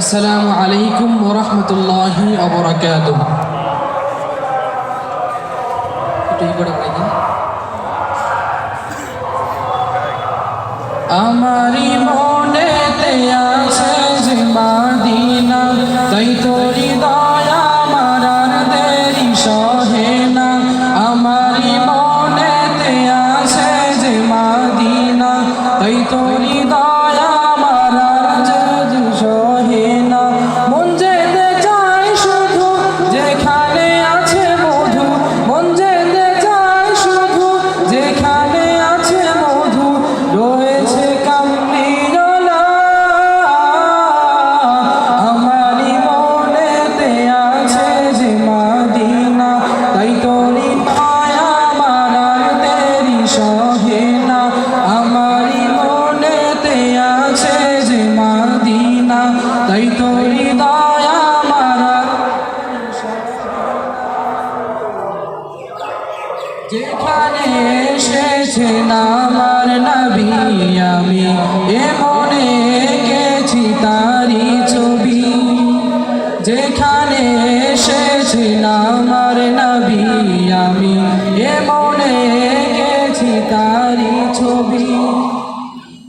আসসালামু আলাইকুম ওয়া রাহমাতুল্লাহি ওয়া বারাকাতুহু। একটু ই করে বলে দিন। আমারি মনেতে আছে যে মদিনা, তাই তো হৃদয় আমার আর দেরি সহে না। আমারি মনেতে আছে যে মদিনা, তাই তো হৃদয় আমার আর দেরি সহে না। মন যেতে চায় শুধু যেখানে আছে মধু, মন যেতে চায় শুধু যেখানে আছে মধু, রয়েছে কামলিওয়ালা। আমারি মনেতে আছে যে মদিনা, তাই তো হৃদয় আমার আর দেরি সহে না। আমারি মনেতে আছে যে মদিনা, তাই তো হৃদয় আমার আর যেখানে এসেছেন আমার নবী, আমি এমনে এঁকেছি তারি ছবি। যেখানে এসেছেন আমার নবী, আমি এমনে এঁকেছি তারি ছবি।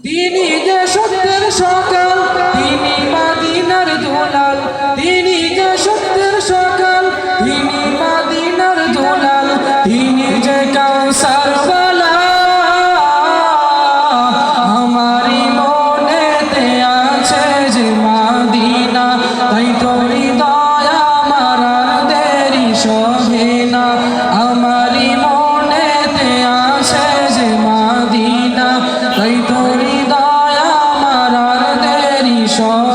তিনি যে সত্যের সকাল, তিনি মদিনার দুলাল। তিনি যে সত্যের সকাল, তিনি মদিনার দুলাল। তিনি যে কাউসার ওয়ালা। আমারি মনেতে আছে যে মদিনা, তাই তো হৃদয় আমার আর দেরি সহে না। আমারি মনেতে আছে যে মদিনা, তাই তো হৃদয় আমার আর দেরি সহে না।